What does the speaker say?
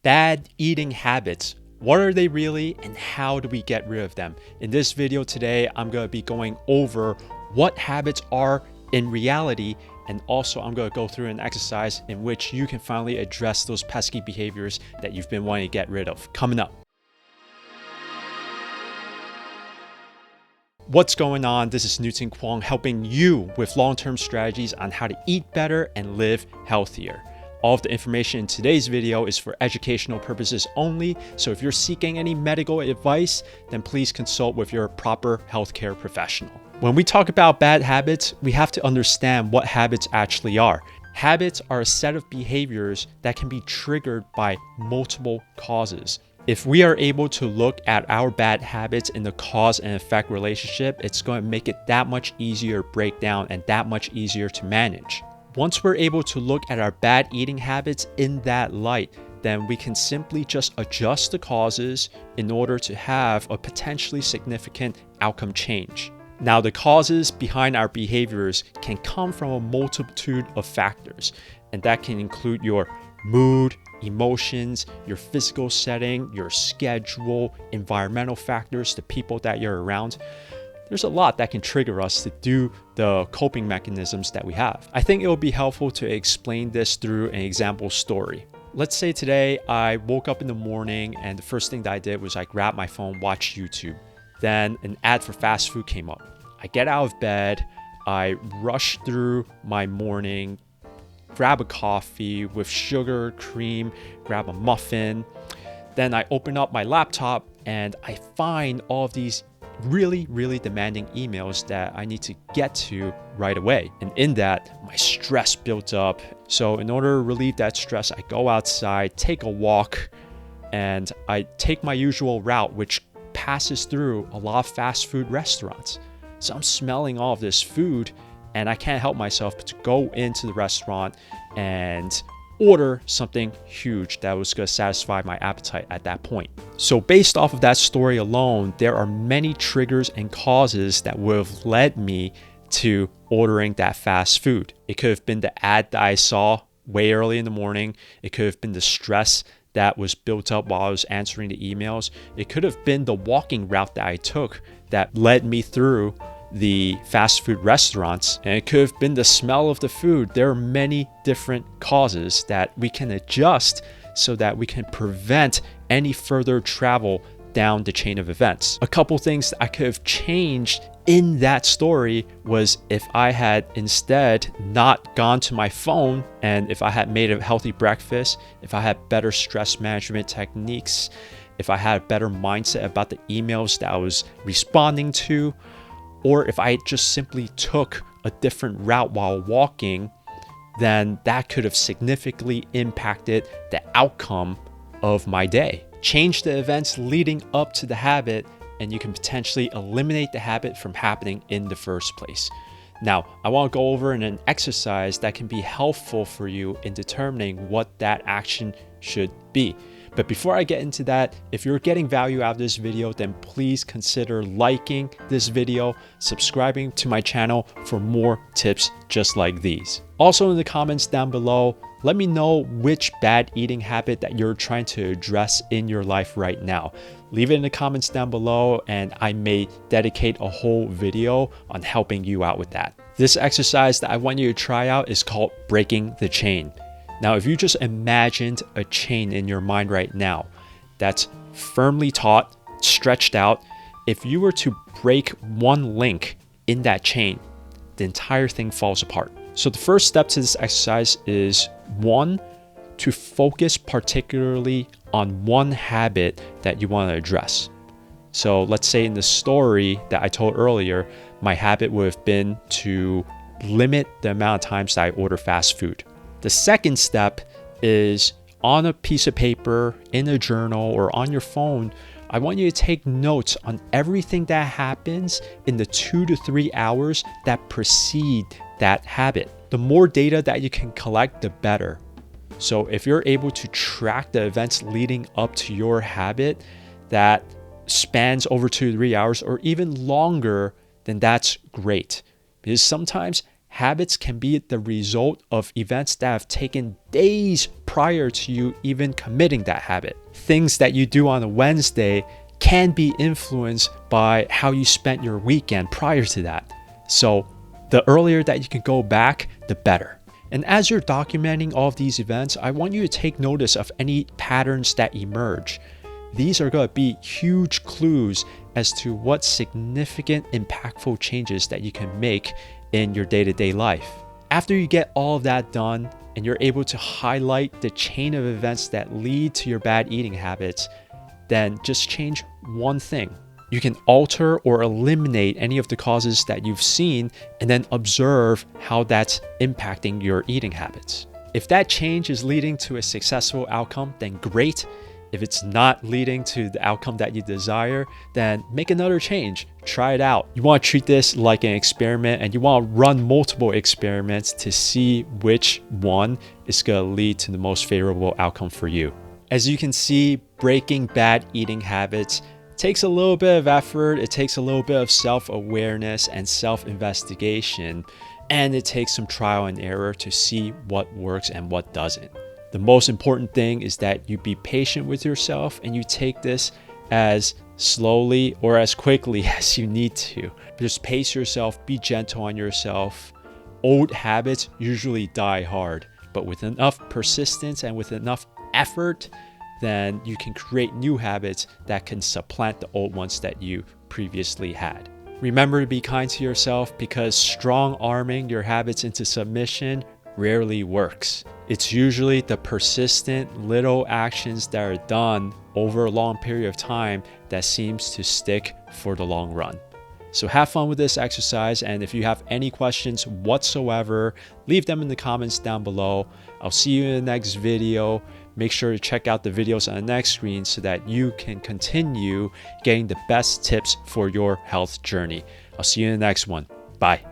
Bad eating habits. What are they really and how do we get rid of them? In this video today, I'm going to be going over what habits are in reality, and also I'm going to go through an exercise in which you can finally address those pesky behaviors that you've been wanting to get rid of. Coming up. What's going on? This is Newton Kwong helping you with long-term strategies on how to eat better and live healthier. All of the information in today's video is for educational purposes only, so if you're seeking any medical advice, then please consult with your proper healthcare professional. When we talk about bad habits, we have to understand what habits actually are. Habits are a set of behaviors that can be triggered by multiple causes. If we are able to look at our bad habits in the cause and effect relationship, it's going to make it that much easier to break down and that much easier to manage. Once we're able to look at our bad eating habits in that light, then we can simply just adjust the causes in order to have a potentially significant outcome change. Now, the causes behind our behaviors can come from a multitude of factors, and that can include your mood, emotions, your physical setting, your schedule, environmental factors, the people that you're around. There's a lot that can trigger us to do the coping mechanisms that we have. I think it will be helpful to explain this through an example story. Let's say today I woke up in the morning and the first thing that I did was I grabbed my phone, watched YouTube. Then an ad for fast food came up. I get out of bed, I rush through my morning, grab a coffee with sugar, cream, grab a muffin. Then I open up my laptop and I find all of these really demanding emails that I need to get to right away. And in that, my stress built up. So in order to relieve that stress, I go outside, take a walk, and I take my usual route, which passes through a lot of fast food restaurants. So I'm smelling all of this food and I can't help myself but to go into the restaurant and order something huge that was going to satisfy my appetite at that point. So based off of that story alone, there are many triggers and causes that would have led me to ordering that fast food. It could have been the ad that I saw way early in the morning. It could have been the stress that was built up while I was answering the emails. It could have been the walking route that I took that led me through the fast food restaurants, and it could have been the smell of the food. There are many different causes that we can adjust so that we can prevent any further travel down the chain of events. A couple things that I could have changed in that story was if I had instead not gone to my phone, and if I had made a healthy breakfast, if I had better stress management techniques, if I had a better mindset about the emails that I was responding to, or if I just simply took a different route while walking, then that could have significantly impacted the outcome of my day. Change the events leading up to the habit, and you can potentially eliminate the habit from happening in the first place. Now, I want to go over an exercise that can be helpful for you in determining what that action should be. But before I get into that, if you're getting value out of this video, then please consider liking this video, subscribing to my channel for more tips just like these. Also in the comments down below, let me know which bad eating habit that you're trying to address in your life right now. Leave it in the comments down below and I may dedicate a whole video on helping you out with that. This exercise that I want you to try out is called breaking the chain. Now, if you just imagined a chain in your mind right now that's firmly taut, stretched out, if you were to break one link in that chain, the entire thing falls apart. So the first step to this exercise is one, to focus particularly on one habit that you want to address. So let's say in the story that I told earlier, my habit would have been to limit the amount of times that I order fast food. The second step is on a piece of paper, in a journal, or on your phone, I want you to take notes on everything that happens in the 2 to 3 hours that precede that habit. The more data that you can collect, the better. So if you're able to track the events leading up to your habit that spans over 2 to 3 hours or even longer, then that's great. Because sometimes Habits can be the result of events that have taken days prior to you even committing that habit. Things that you do on a Wednesday can be influenced by how you spent your weekend prior to that. So the earlier that you can go back, the better. And as you're documenting all of these events, I want you to take notice of any patterns that emerge. These are going to be huge clues as to what significant, impactful changes that you can make in your day-to-day life. After you get all of that done and you're able to highlight the chain of events that lead to your bad eating habits, then just change one thing. You can alter or eliminate any of the causes that you've seen and then observe how that's impacting your eating habits. If that change is leading to a successful outcome, then great. If it's not leading to the outcome that you desire, then make another change. Try it out. You want to treat this like an experiment, and you want to run multiple experiments to see which one is going to lead to the most favorable outcome for you. As you can see, breaking bad eating habits takes a little bit of effort. It takes a little bit of self-awareness and self-investigation, and it takes some trial and error to see what works and what doesn't. The most important thing is that you be patient with yourself and you take this as slowly or as quickly as you need to. Just pace yourself, be gentle on yourself. Old habits usually die hard, but with enough persistence and with enough effort, then you can create new habits that can supplant the old ones that you previously had. Remember to be kind to yourself, because strong arming your habits into submission rarely works. It's usually the persistent little actions that are done over a long period of time that seems to stick for the long run. So have fun with this exercise, and if you have any questions whatsoever, leave them in the comments down below. I'll see you in the next video. Make sure to check out the videos on the next screen so that you can continue getting the best tips for your health journey. I'll see you in the next one. Bye.